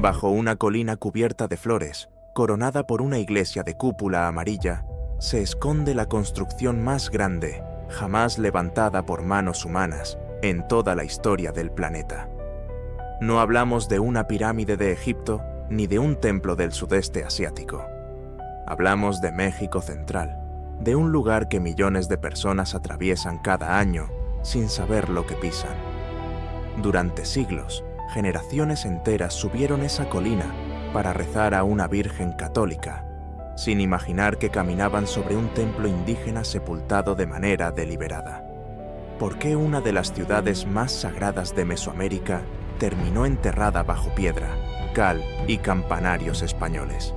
Bajo una colina cubierta de flores, coronada por una iglesia de cúpula amarilla, se esconde la construcción más grande jamás levantada por manos humanas en toda la historia del planeta. No hablamos de una pirámide de Egipto ni de un templo del sudeste asiático. Hablamos de México Central, de un lugar que millones de personas atraviesan cada año sin saber lo que pisan. Durante siglos, generaciones enteras subieron esa colina para rezar a una virgen católica, sin imaginar que caminaban sobre un templo indígena sepultado de manera deliberada. ¿Por qué una de las ciudades más sagradas de Mesoamérica terminó enterrada bajo piedra, cal y campanarios españoles?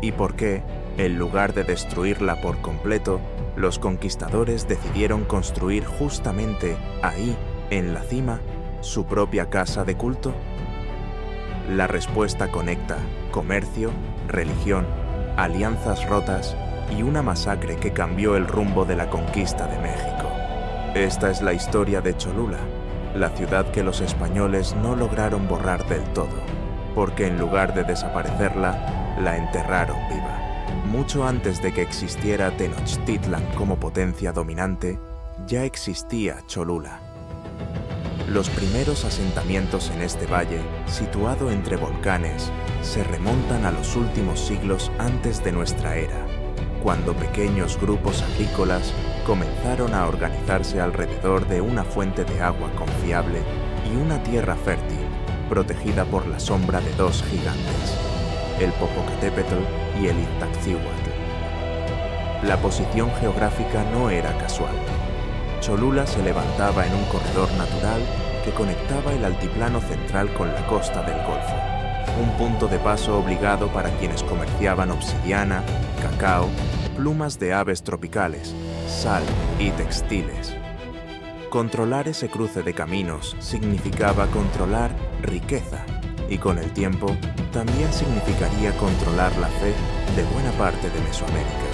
¿Y por qué, en lugar de destruirla por completo, los conquistadores decidieron construir justamente ahí, en la cima, su propia casa de culto? La respuesta conecta comercio, religión, alianzas rotas y una masacre que cambió el rumbo de la conquista de México. Esta es la historia de Cholula, la ciudad que los españoles no lograron borrar del todo, porque en lugar de desaparecerla, la enterraron viva. Mucho antes de que existiera Tenochtitlan como potencia dominante, ya existía Cholula. Los primeros asentamientos en este valle, situado entre volcanes, se remontan a los últimos siglos antes de nuestra era, cuando pequeños grupos agrícolas comenzaron a organizarse alrededor de una fuente de agua confiable y una tierra fértil, protegida por la sombra de dos gigantes, el Popocatépetl y el Iztaccíhuatl. La posición geográfica no era casual. Cholula se levantaba en un corredor natural que conectaba el altiplano central con la costa del Golfo, un punto de paso obligado para quienes comerciaban obsidiana, cacao, plumas de aves tropicales, sal y textiles. Controlar ese cruce de caminos significaba controlar riqueza, y con el tiempo también significaría controlar la fe de buena parte de Mesoamérica.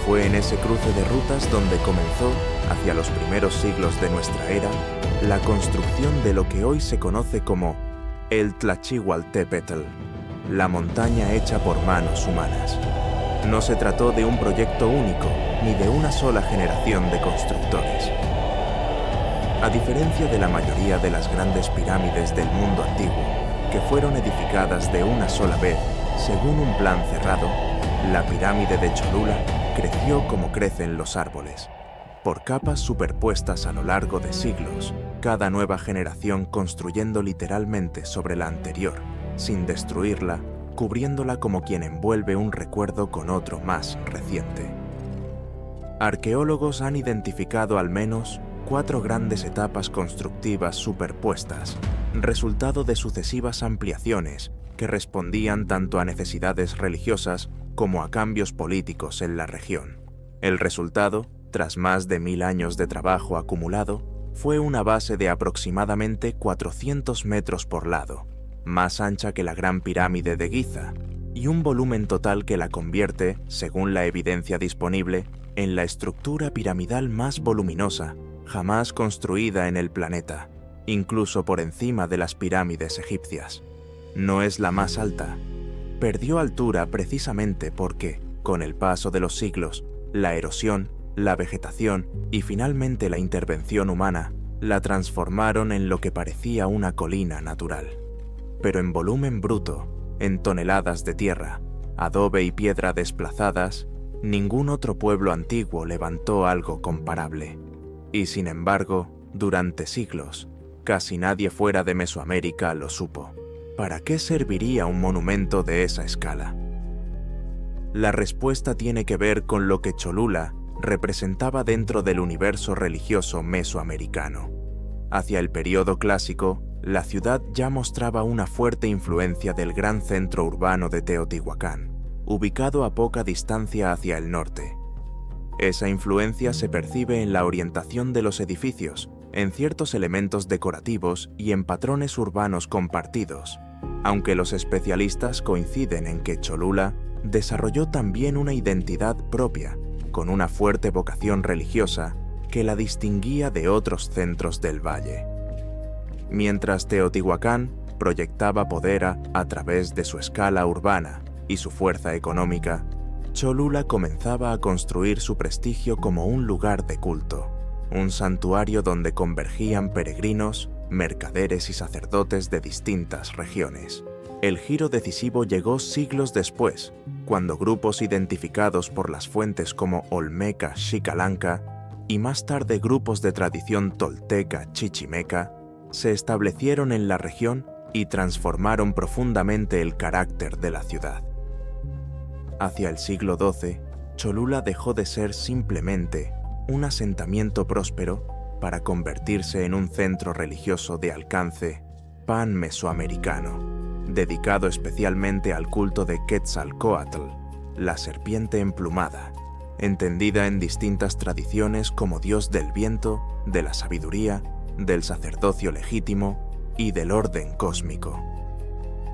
Fue en ese cruce de rutas donde comenzó, hacia los primeros siglos de nuestra era, la construcción de lo que hoy se conoce como el Tlachihualtépetl, la montaña hecha por manos humanas. No se trató de un proyecto único, ni de una sola generación de constructores. A diferencia de la mayoría de las grandes pirámides del mundo antiguo, que fueron edificadas de una sola vez, según un plan cerrado, la pirámide de Cholula creció como crecen los árboles, por capas superpuestas a lo largo de siglos, cada nueva generación construyendo literalmente sobre la anterior, sin destruirla, cubriéndola como quien envuelve un recuerdo con otro más reciente. Arqueólogos han identificado al menos 4 grandes etapas constructivas superpuestas, resultado de sucesivas ampliaciones que respondían tanto a necesidades religiosas como a cambios políticos en la región. El resultado, tras más de 1000 años de trabajo acumulado, fue una base de aproximadamente 400 metros por lado, más ancha que la Gran Pirámide de Giza, y un volumen total que la convierte, según la evidencia disponible, en la estructura piramidal más voluminosa jamás construida en el planeta, incluso por encima de las pirámides egipcias. No es la más alta. Perdió altura precisamente porque, con el paso de los siglos, la erosión, la vegetación y finalmente la intervención humana la transformaron en lo que parecía una colina natural. Pero en volumen bruto, en toneladas de tierra, adobe y piedra desplazadas, ningún otro pueblo antiguo levantó algo comparable. Y sin embargo, durante siglos, casi nadie fuera de Mesoamérica lo supo. ¿Para qué serviría un monumento de esa escala? La respuesta tiene que ver con lo que Cholula representaba dentro del universo religioso mesoamericano. Hacia el período clásico, la ciudad ya mostraba una fuerte influencia del gran centro urbano de Teotihuacán, ubicado a poca distancia hacia el norte. Esa influencia se percibe en la orientación de los edificios, en ciertos elementos decorativos y en patrones urbanos compartidos, aunque los especialistas coinciden en que Cholula desarrolló también una identidad propia, con una fuerte vocación religiosa que la distinguía de otros centros del valle. Mientras Teotihuacán proyectaba poder a través de su escala urbana y su fuerza económica, Cholula comenzaba a construir su prestigio como un lugar de culto, un santuario donde convergían peregrinos, mercaderes y sacerdotes de distintas regiones. El giro decisivo llegó siglos después, cuando grupos identificados por las fuentes como Olmeca Xicalaca y más tarde grupos de tradición tolteca chichimeca se establecieron en la región y transformaron profundamente el carácter de la ciudad. Hacia el siglo XII, Cholula dejó de ser simplemente un asentamiento próspero para convertirse en un centro religioso de alcance pan-mesoamericano, dedicado especialmente al culto de Quetzalcóatl, la serpiente emplumada, entendida en distintas tradiciones como dios del viento, de la sabiduría, del sacerdocio legítimo y del orden cósmico.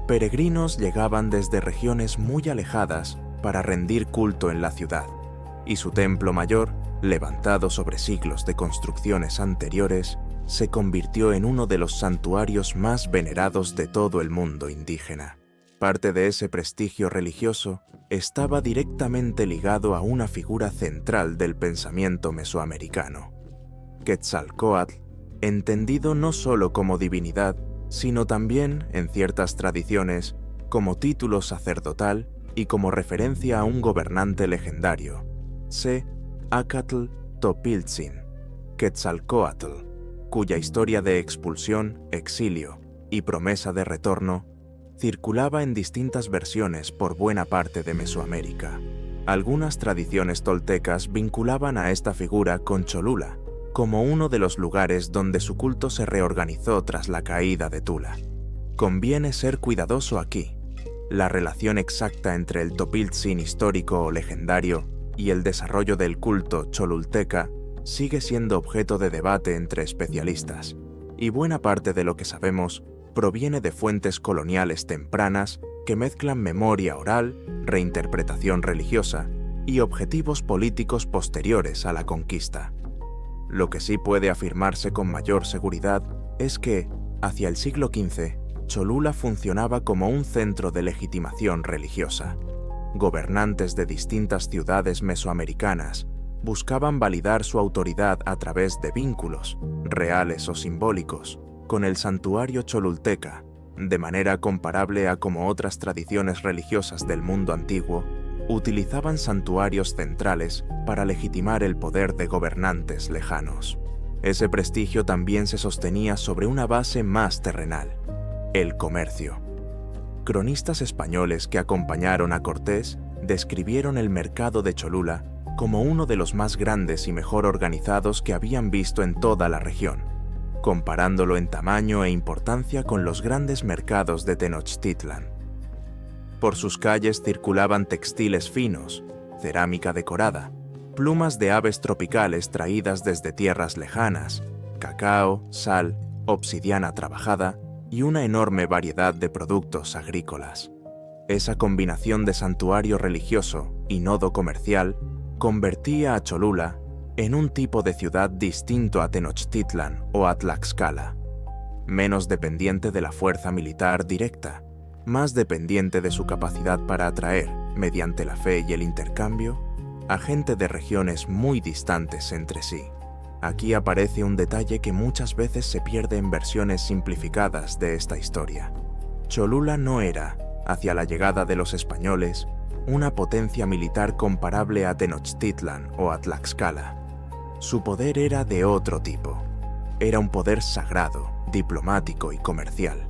Peregrinos llegaban desde regiones muy alejadas para rendir culto en la ciudad, y su templo mayor, levantado sobre siglos de construcciones anteriores, se convirtió en uno de los santuarios más venerados de todo el mundo indígena. Parte de ese prestigio religioso estaba directamente ligado a una figura central del pensamiento mesoamericano: Quetzalcóatl, entendido no solo como divinidad, sino también, en ciertas tradiciones, como título sacerdotal y como referencia a un gobernante legendario, Acatl Topiltzin, Quetzalcóatl, cuya historia de expulsión, exilio y promesa de retorno circulaba en distintas versiones por buena parte de Mesoamérica. Algunas tradiciones toltecas vinculaban a esta figura con Cholula, como uno de los lugares donde su culto se reorganizó tras la caída de Tula. Conviene ser cuidadoso aquí. La relación exacta entre el Topiltzin histórico o legendario y el desarrollo del culto cholulteca sigue siendo objeto de debate entre especialistas, y buena parte de lo que sabemos proviene de fuentes coloniales tempranas que mezclan memoria oral, reinterpretación religiosa y objetivos políticos posteriores a la conquista. Lo que sí puede afirmarse con mayor seguridad es que, hacia el siglo XV, Cholula funcionaba como un centro de legitimación religiosa. Gobernantes de distintas ciudades mesoamericanas buscaban validar su autoridad a través de vínculos, reales o simbólicos, con el santuario cholulteca, de manera comparable a como otras tradiciones religiosas del mundo antiguo utilizaban santuarios centrales para legitimar el poder de gobernantes lejanos. Ese prestigio también se sostenía sobre una base más terrenal: el comercio. Cronistas españoles que acompañaron a Cortés describieron el mercado de Cholula como uno de los más grandes y mejor organizados que habían visto en toda la región, comparándolo en tamaño e importancia con los grandes mercados de Tenochtitlan. Por sus calles circulaban textiles finos, cerámica decorada, plumas de aves tropicales traídas desde tierras lejanas, cacao, sal, obsidiana trabajada y una enorme variedad de productos agrícolas. Esa combinación de santuario religioso y nodo comercial convertía a Cholula en un tipo de ciudad distinto a Tenochtitlan o a Tlaxcala, menos dependiente de la fuerza militar directa, más dependiente de su capacidad para atraer, mediante la fe y el intercambio, a gente de regiones muy distantes entre sí. Aquí aparece un detalle que muchas veces se pierde en versiones simplificadas de esta historia. Cholula no era, hacia la llegada de los españoles, una potencia militar comparable a Tenochtitlan o a Tlaxcala. Su poder era de otro tipo. Era un poder sagrado, diplomático y comercial.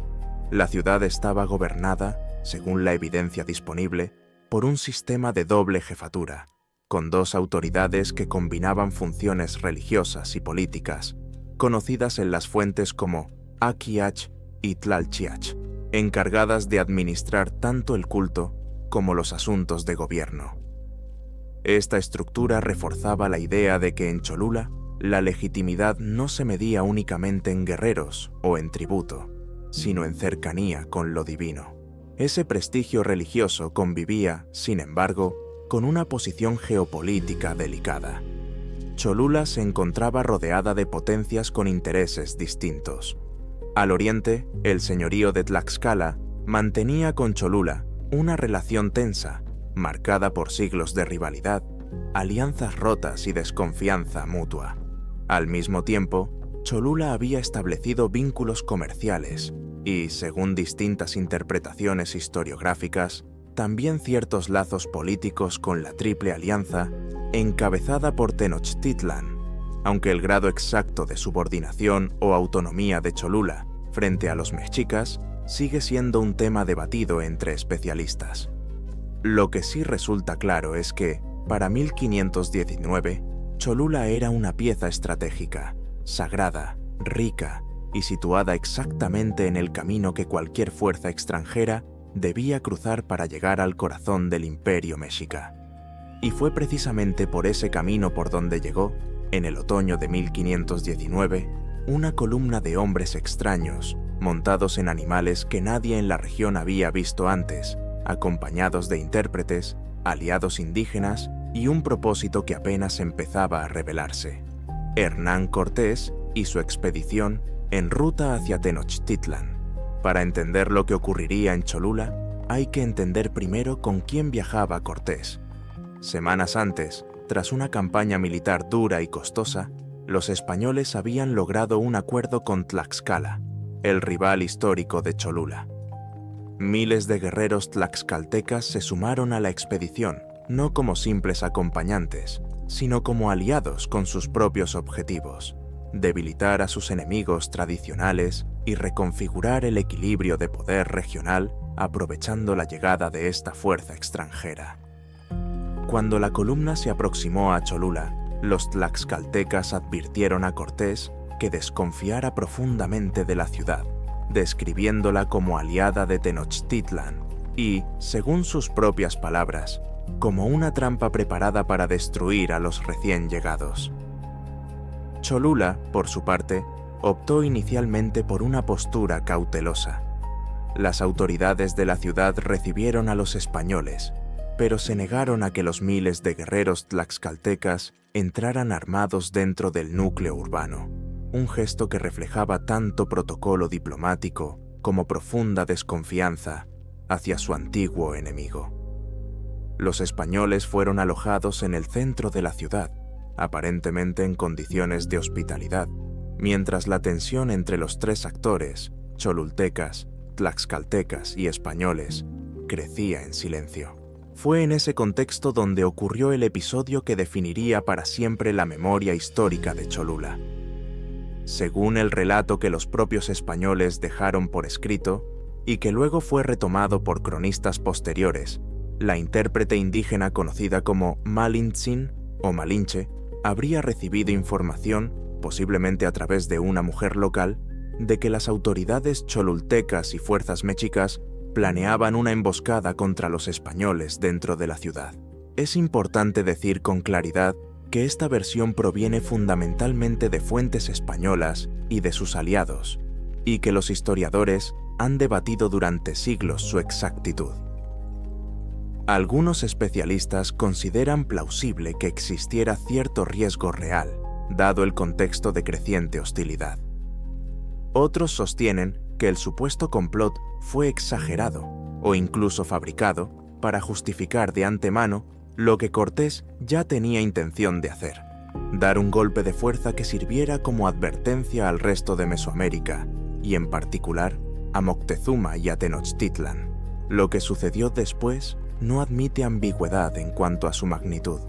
La ciudad estaba gobernada, según la evidencia disponible, por un sistema de doble jefatura, con dos autoridades que combinaban funciones religiosas y políticas, conocidas en las fuentes como Aquiach y Tlalchiach, encargadas de administrar tanto el culto como los asuntos de gobierno. Esta estructura reforzaba la idea de que en Cholula la legitimidad no se medía únicamente en guerreros o en tributo, sino en cercanía con lo divino. Ese prestigio religioso convivía, sin embargo, con una posición geopolítica delicada. Cholula se encontraba rodeada de potencias con intereses distintos. Al oriente, el señorío de Tlaxcala mantenía con Cholula una relación tensa, marcada por siglos de rivalidad, alianzas rotas y desconfianza mutua. Al mismo tiempo, Cholula había establecido vínculos comerciales y, según distintas interpretaciones historiográficas, también ciertos lazos políticos con la Triple Alianza, encabezada por Tenochtitlan, aunque el grado exacto de subordinación o autonomía de Cholula frente a los mexicas sigue siendo un tema debatido entre especialistas. Lo que sí resulta claro es que, para 1519, Cholula era una pieza estratégica, sagrada, rica y situada exactamente en el camino que cualquier fuerza extranjera debía cruzar para llegar al corazón del imperio mexica. Y fue precisamente por ese camino por donde llegó, en el otoño de 1519, una columna de hombres extraños, montados en animales que nadie en la región había visto antes, acompañados de intérpretes, aliados indígenas y un propósito que apenas empezaba a revelarse: Hernán Cortés y su expedición en ruta hacia Tenochtitlan. Para entender lo que ocurriría en Cholula, hay que entender primero con quién viajaba Cortés. Semanas antes, tras una campaña militar dura y costosa, los españoles habían logrado un acuerdo con Tlaxcala, el rival histórico de Cholula. Miles de guerreros tlaxcaltecas se sumaron a la expedición, no como simples acompañantes, sino como aliados con sus propios objetivos: debilitar a sus enemigos tradicionales y reconfigurar el equilibrio de poder regional aprovechando la llegada de esta fuerza extranjera. Cuando la columna se aproximó a Cholula, los tlaxcaltecas advirtieron a Cortés que desconfiara profundamente de la ciudad, describiéndola como aliada de Tenochtitlan y, según sus propias palabras, como una trampa preparada para destruir a los recién llegados. Cholula, por su parte, optó inicialmente por una postura cautelosa. Las autoridades de la ciudad recibieron a los españoles, pero se negaron a que los miles de guerreros tlaxcaltecas entraran armados dentro del núcleo urbano, un gesto que reflejaba tanto protocolo diplomático como profunda desconfianza hacia su antiguo enemigo. Los españoles fueron alojados en el centro de la ciudad, aparentemente en condiciones de hospitalidad, mientras la tensión entre los tres actores, cholultecas, tlaxcaltecas y españoles, crecía en silencio. Fue en ese contexto donde ocurrió el episodio que definiría para siempre la memoria histórica de Cholula. Según el relato que los propios españoles dejaron por escrito, y que luego fue retomado por cronistas posteriores, la intérprete indígena conocida como Malintzin o Malinche habría recibido información, posiblemente a través de una mujer local, de que las autoridades cholultecas y fuerzas mexicas planeaban una emboscada contra los españoles dentro de la ciudad. Es importante decir con claridad que esta versión proviene fundamentalmente de fuentes españolas y de sus aliados, y que los historiadores han debatido durante siglos su exactitud. Algunos especialistas consideran plausible que existiera cierto riesgo real, dado el contexto de creciente hostilidad. Otros sostienen que el supuesto complot fue exagerado o incluso fabricado para justificar de antemano lo que Cortés ya tenía intención de hacer: dar un golpe de fuerza que sirviera como advertencia al resto de Mesoamérica, y en particular a Moctezuma y a Tenochtitlan. Lo que sucedió después no admite ambigüedad en cuanto a su magnitud.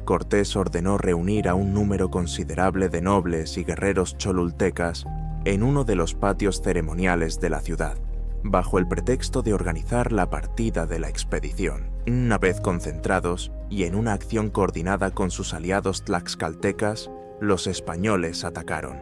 Cortés ordenó reunir a un número considerable de nobles y guerreros cholultecas en uno de los patios ceremoniales de la ciudad, bajo el pretexto de organizar la partida de la expedición. Una vez concentrados y en una acción coordinada con sus aliados tlaxcaltecas, los españoles atacaron.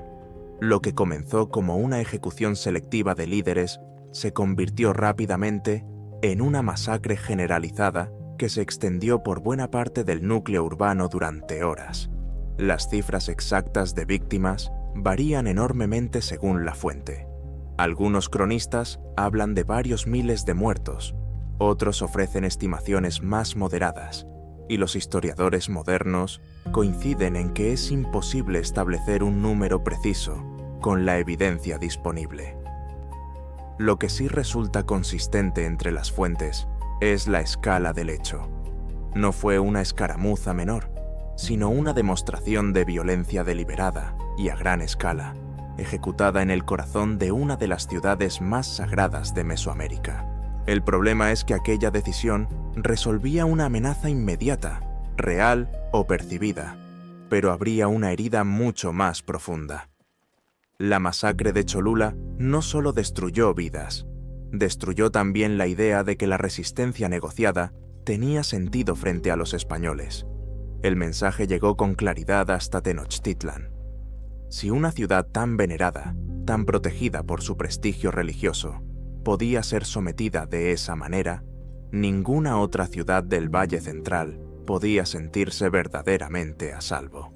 Lo que comenzó como una ejecución selectiva de líderes se convirtió rápidamente en una masacre generalizada que se extendió por buena parte del núcleo urbano durante horas. Las cifras exactas de víctimas varían enormemente según la fuente. Algunos cronistas hablan de varios miles de muertos, otros ofrecen estimaciones más moderadas, y los historiadores modernos coinciden en que es imposible establecer un número preciso con la evidencia disponible. Lo que sí resulta consistente entre las fuentes es la escala del hecho. No fue una escaramuza menor, sino una demostración de violencia deliberada y a gran escala, ejecutada en el corazón de una de las ciudades más sagradas de Mesoamérica. El problema es que aquella decisión resolvía una amenaza inmediata, real o percibida, pero habría una herida mucho más profunda. La masacre de Cholula no solo destruyó vidas, destruyó también la idea de que la resistencia negociada tenía sentido frente a los españoles. El mensaje llegó con claridad hasta Tenochtitlan. Si una ciudad tan venerada, tan protegida por su prestigio religioso, podía ser sometida de esa manera, ninguna otra ciudad del Valle Central podía sentirse verdaderamente a salvo.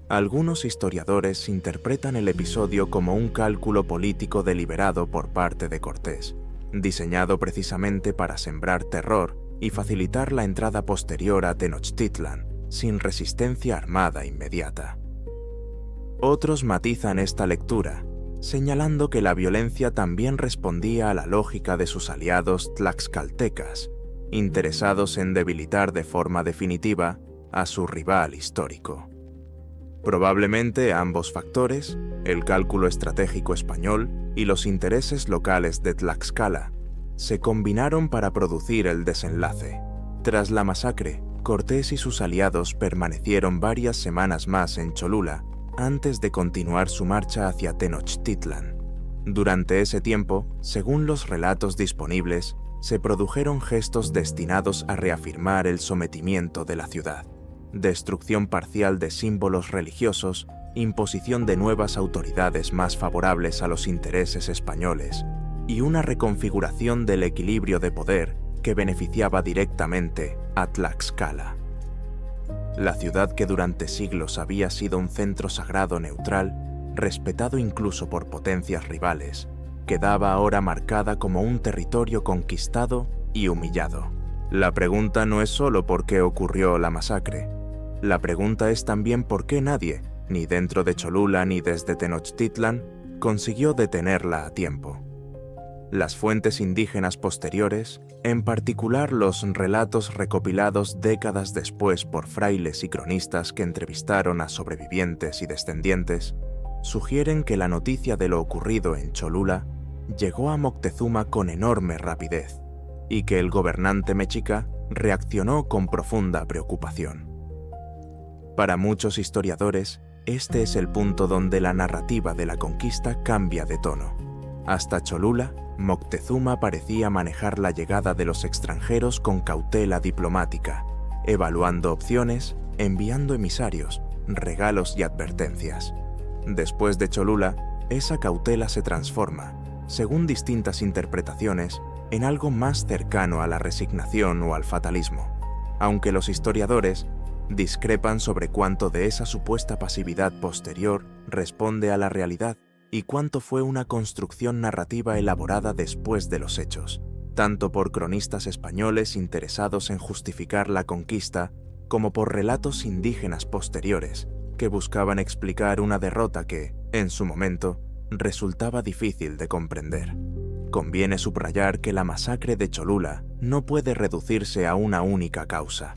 Algunos historiadores interpretan el episodio como un cálculo político deliberado por parte de Cortés, diseñado precisamente para sembrar terror y facilitar la entrada posterior a Tenochtitlan, sin resistencia armada inmediata. Otros matizan esta lectura, señalando que la violencia también respondía a la lógica de sus aliados tlaxcaltecas, interesados en debilitar de forma definitiva a su rival histórico. Probablemente ambos factores, el cálculo estratégico español y los intereses locales de Tlaxcala, se combinaron para producir el desenlace. Tras la masacre, Cortés y sus aliados permanecieron varias semanas más en Cholula antes de continuar su marcha hacia Tenochtitlan. Durante ese tiempo, según los relatos disponibles, se produjeron gestos destinados a reafirmar el sometimiento de la ciudad. Destrucción parcial de símbolos religiosos, imposición de nuevas autoridades más favorables a los intereses españoles y una reconfiguración del equilibrio de poder que beneficiaba directamente a Tlaxcala. La ciudad que durante siglos había sido un centro sagrado neutral, respetado incluso por potencias rivales, quedaba ahora marcada como un territorio conquistado y humillado. La pregunta no es solo por qué ocurrió la masacre. La pregunta es también por qué nadie, ni dentro de Cholula ni desde Tenochtitlan, consiguió detenerla a tiempo. Las fuentes indígenas posteriores, en particular los relatos recopilados décadas después por frailes y cronistas que entrevistaron a sobrevivientes y descendientes, sugieren que la noticia de lo ocurrido en Cholula llegó a Moctezuma con enorme rapidez y que el gobernante mexica reaccionó con profunda preocupación. Para muchos historiadores, este es el punto donde la narrativa de la conquista cambia de tono. Hasta Cholula, Moctezuma parecía manejar la llegada de los extranjeros con cautela diplomática, evaluando opciones, enviando emisarios, regalos y advertencias. Después de Cholula, esa cautela se transforma, según distintas interpretaciones, en algo más cercano a la resignación o al fatalismo, aunque los historiadores discrepan sobre cuánto de esa supuesta pasividad posterior responde a la realidad y cuánto fue una construcción narrativa elaborada después de los hechos, tanto por cronistas españoles interesados en justificar la conquista como por relatos indígenas posteriores que buscaban explicar una derrota que, en su momento, resultaba difícil de comprender. Conviene subrayar que la masacre de Cholula no puede reducirse a una única causa.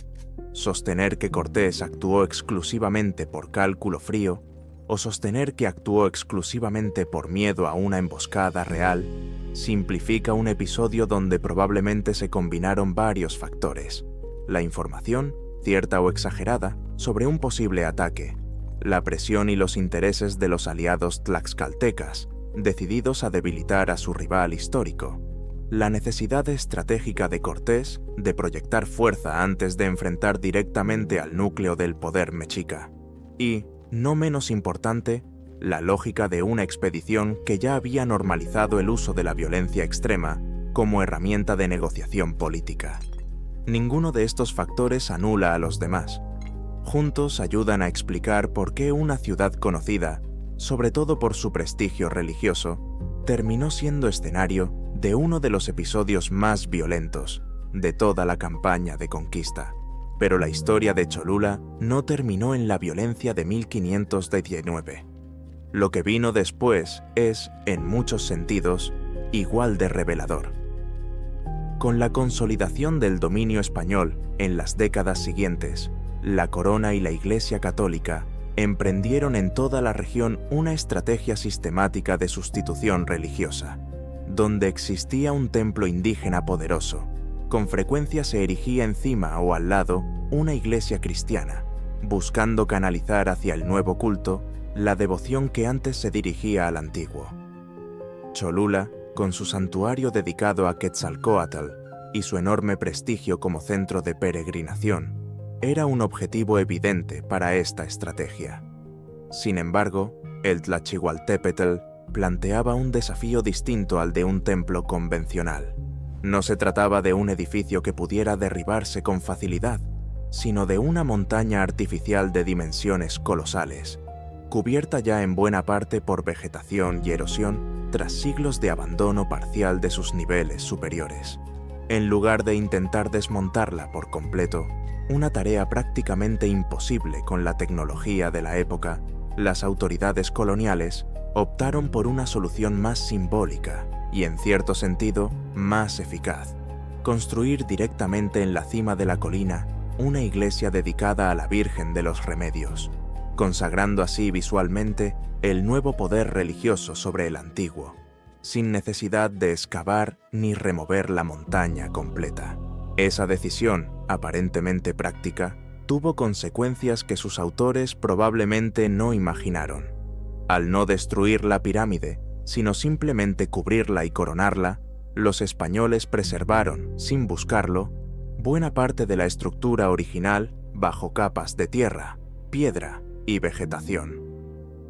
Sostener que Cortés actuó exclusivamente por cálculo frío o sostener que actuó exclusivamente por miedo a una emboscada real simplifica un episodio donde probablemente se combinaron varios factores: la información, cierta o exagerada, sobre un posible ataque, la presión y los intereses de los aliados tlaxcaltecas, decididos a debilitar a su rival histórico, la necesidad estratégica de Cortés de proyectar fuerza antes de enfrentar directamente al núcleo del poder mexica, y, no menos importante, la lógica de una expedición que ya había normalizado el uso de la violencia extrema como herramienta de negociación política. Ninguno de estos factores anula a los demás. Juntos ayudan a explicar por qué una ciudad conocida, sobre todo por su prestigio religioso, terminó siendo escenario de uno de los episodios más violentos de toda la campaña de conquista. Pero la historia de Cholula no terminó en la violencia de 1519. Lo que vino después es, en muchos sentidos, igual de revelador. Con la consolidación del dominio español en las décadas siguientes, la corona y la Iglesia católica emprendieron en toda la región una estrategia sistemática de sustitución religiosa. Donde existía un templo indígena poderoso, con frecuencia se erigía encima o al lado una iglesia cristiana, buscando canalizar hacia el nuevo culto la devoción que antes se dirigía al antiguo. Cholula, con su santuario dedicado a Quetzalcóatl y su enorme prestigio como centro de peregrinación, era un objetivo evidente para esta estrategia. Sin embargo, el Tlachihualtépetl planteaba un desafío distinto al de un templo convencional. No se trataba de un edificio que pudiera derribarse con facilidad, sino de una montaña artificial de dimensiones colosales, cubierta ya en buena parte por vegetación y erosión tras siglos de abandono parcial de sus niveles superiores. En lugar de intentar desmontarla por completo, una tarea prácticamente imposible con la tecnología de la época, las autoridades coloniales optaron por una solución más simbólica y, en cierto sentido, más eficaz: construir directamente en la cima de la colina una iglesia dedicada a la Virgen de los Remedios, consagrando así visualmente el nuevo poder religioso sobre el antiguo, sin necesidad de excavar ni remover la montaña completa. Esa decisión, aparentemente práctica, tuvo consecuencias que sus autores probablemente no imaginaron. Al no destruir la pirámide, sino simplemente cubrirla y coronarla, los españoles preservaron, sin buscarlo, buena parte de la estructura original bajo capas de tierra, piedra y vegetación.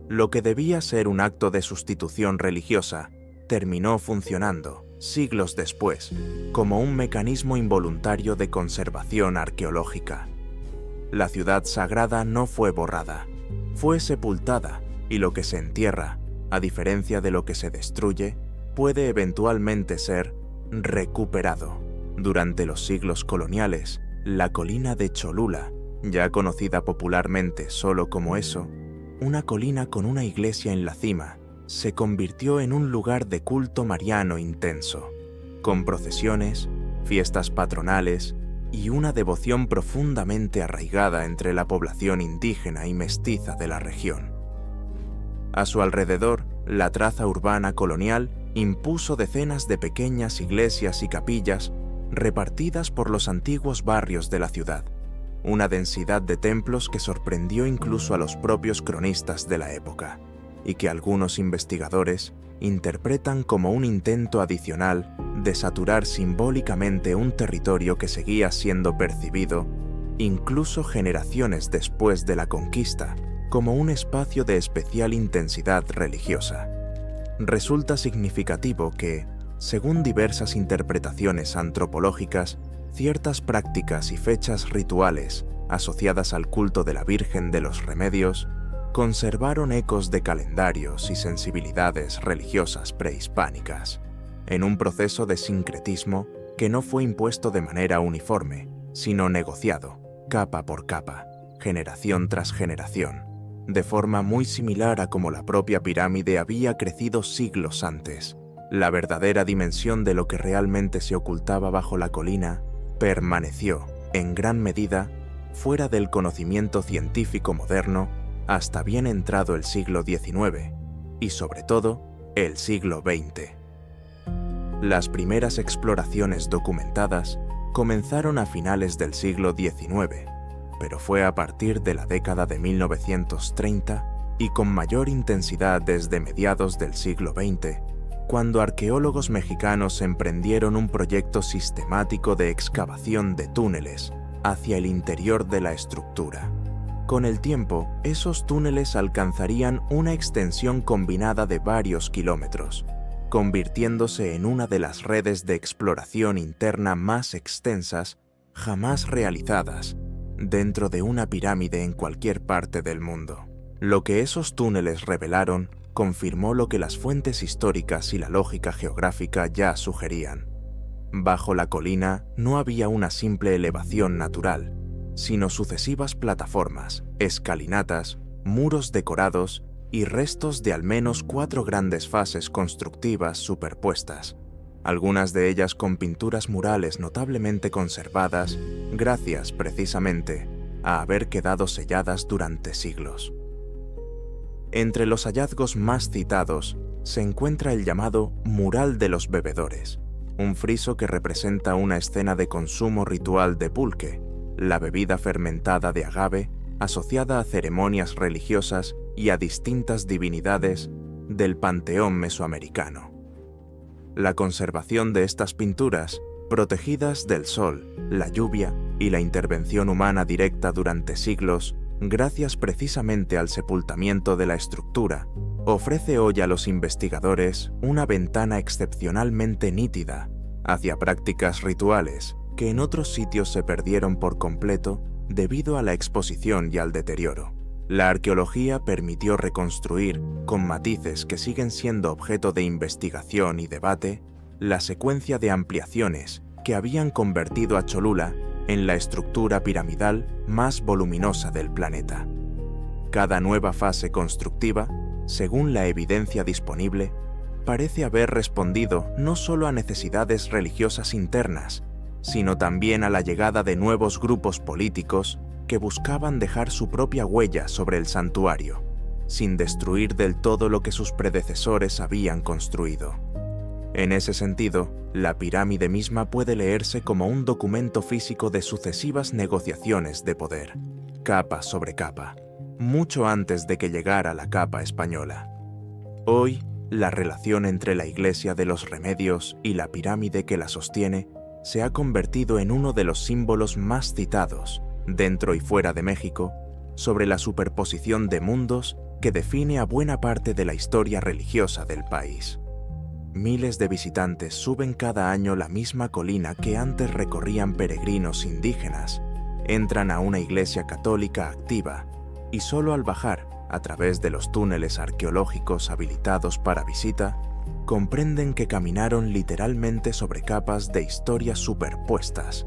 Lo que debía ser un acto de sustitución religiosa terminó funcionando, siglos después, como un mecanismo involuntario de conservación arqueológica. La ciudad sagrada no fue borrada, fue sepultada, y lo que se entierra, a diferencia de lo que se destruye, puede eventualmente ser recuperado. Durante los siglos coloniales, la colina de Cholula, ya conocida popularmente solo como eso, una colina con una iglesia en la cima, se convirtió en un lugar de culto mariano intenso, con procesiones, fiestas patronales y una devoción profundamente arraigada entre la población indígena y mestiza de la región. A su alrededor, la traza urbana colonial impuso decenas de pequeñas iglesias y capillas repartidas por los antiguos barrios de la ciudad, una densidad de templos que sorprendió incluso a los propios cronistas de la época, y que algunos investigadores interpretan como un intento adicional de saturar simbólicamente un territorio que seguía siendo percibido, incluso generaciones después de la conquista, como un espacio de especial intensidad religiosa. Resulta significativo que, según diversas interpretaciones antropológicas, ciertas prácticas y fechas rituales asociadas al culto de la Virgen de los Remedios conservaron ecos de calendarios y sensibilidades religiosas prehispánicas, en un proceso de sincretismo que no fue impuesto de manera uniforme, sino negociado, capa por capa, generación tras generación, de forma muy similar a como la propia pirámide había crecido siglos antes. La verdadera dimensión de lo que realmente se ocultaba bajo la colina permaneció, en gran medida, fuera del conocimiento científico moderno hasta bien entrado el siglo XIX y, sobre todo, el siglo XX. Las primeras exploraciones documentadas comenzaron a finales del siglo XIX, pero fue a partir de la década de 1930 y con mayor intensidad desde mediados del siglo XX, cuando arqueólogos mexicanos emprendieron un proyecto sistemático de excavación de túneles hacia el interior de la estructura. Con el tiempo, esos túneles alcanzarían una extensión combinada de varios kilómetros, convirtiéndose en una de las redes de exploración interna más extensas jamás realizadas dentro de una pirámide en cualquier parte del mundo. Lo que esos túneles revelaron confirmó lo que las fuentes históricas y la lógica geográfica ya sugerían. Bajo la colina no había una simple elevación natural, sino sucesivas plataformas, escalinatas, muros decorados y restos de al menos 4 grandes fases constructivas superpuestas, algunas de ellas con pinturas murales notablemente conservadas gracias, precisamente, a haber quedado selladas durante siglos. Entre los hallazgos más citados se encuentra el llamado Mural de los Bebedores, un friso que representa una escena de consumo ritual de pulque, la bebida fermentada de agave asociada a ceremonias religiosas y a distintas divinidades del panteón mesoamericano. La conservación de estas pinturas, protegidas del sol, la lluvia y la intervención humana directa durante siglos, gracias precisamente al sepultamiento de la estructura, ofrece hoy a los investigadores una ventana excepcionalmente nítida hacia prácticas rituales que en otros sitios se perdieron por completo debido a la exposición y al deterioro. La arqueología permitió reconstruir, con matices que siguen siendo objeto de investigación y debate, la secuencia de ampliaciones que habían convertido a Cholula en la estructura piramidal más voluminosa del planeta. Cada nueva fase constructiva, según la evidencia disponible, parece haber respondido no solo a necesidades religiosas internas, sino también a la llegada de nuevos grupos políticos que buscaban dejar su propia huella sobre el santuario, sin destruir del todo lo que sus predecesores habían construido. En ese sentido, la pirámide misma puede leerse como un documento físico de sucesivas negociaciones de poder, capa sobre capa, mucho antes de que llegara la capa española. Hoy, la relación entre la Iglesia de los Remedios y la pirámide que la sostiene se ha convertido en uno de los símbolos más citados, dentro y fuera de México, sobre la superposición de mundos que define a buena parte de la historia religiosa del país. Miles de visitantes suben cada año la misma colina que antes recorrían peregrinos indígenas, entran a una iglesia católica activa y solo al bajar, a través de los túneles arqueológicos habilitados para visita, comprenden que caminaron literalmente sobre capas de historias superpuestas: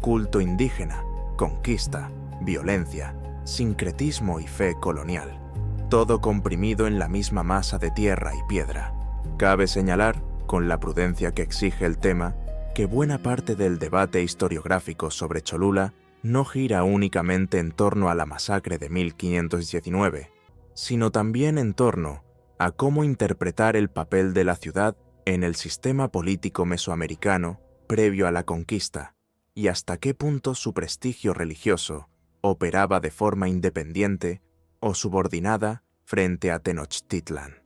culto indígena, conquista, violencia, sincretismo y fe colonial, todo comprimido en la misma masa de tierra y piedra. Cabe señalar, con la prudencia que exige el tema, que buena parte del debate historiográfico sobre Cholula no gira únicamente en torno a la masacre de 1519, sino también en torno a cómo interpretar el papel de la ciudad en el sistema político mesoamericano previo a la conquista, y hasta qué punto su prestigio religioso operaba de forma independiente o subordinada frente a Tenochtitlan.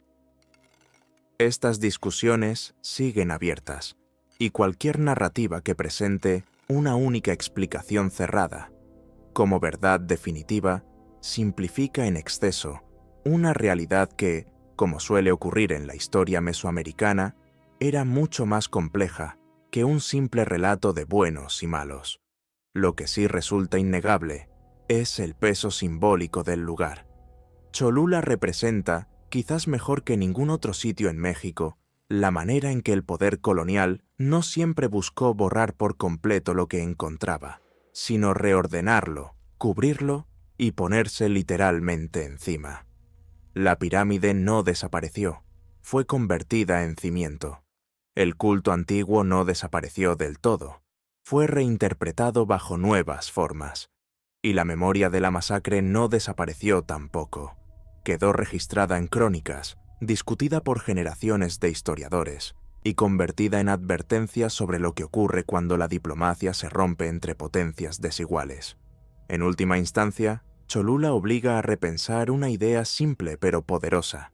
Estas discusiones siguen abiertas, y cualquier narrativa que presente una única explicación cerrada, como verdad definitiva, simplifica en exceso una realidad que, como suele ocurrir en la historia mesoamericana, era mucho más compleja que un simple relato de buenos y malos. Lo que sí resulta innegable es el peso simbólico del lugar. Cholula representa, quizás mejor que ningún otro sitio en México, la manera en que el poder colonial no siempre buscó borrar por completo lo que encontraba, sino reordenarlo, cubrirlo y ponerse literalmente encima. La pirámide no desapareció, fue convertida en cimiento. El culto antiguo no desapareció del todo, fue reinterpretado bajo nuevas formas. Y la memoria de la masacre no desapareció tampoco. Quedó registrada en crónicas, discutida por generaciones de historiadores y convertida en advertencia sobre lo que ocurre cuando la diplomacia se rompe entre potencias desiguales. En última instancia, Cholula obliga a repensar una idea simple pero poderosa: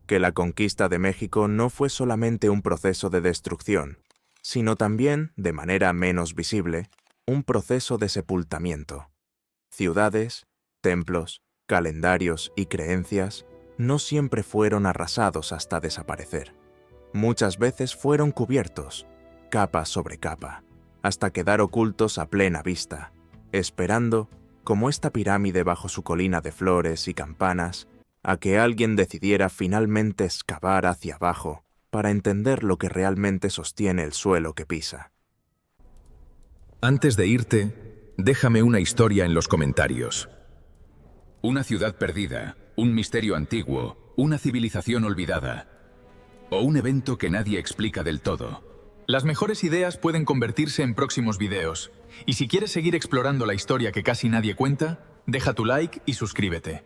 que la conquista de México no fue solamente un proceso de destrucción, sino también, de manera menos visible, un proceso de sepultamiento. Ciudades, templos, calendarios y creencias no siempre fueron arrasados hasta desaparecer. Muchas veces fueron cubiertos, capa sobre capa, hasta quedar ocultos a plena vista, esperando, como esta pirámide bajo su colina de flores y campanas, a que alguien decidiera finalmente excavar hacia abajo para entender lo que realmente sostiene el suelo que pisa. Antes de irte, déjame una historia en los comentarios. Una ciudad perdida, un misterio antiguo, una civilización olvidada o un evento que nadie explica del todo. Las mejores ideas pueden convertirse en próximos videos. Y si quieres seguir explorando la historia que casi nadie cuenta, deja tu like y suscríbete.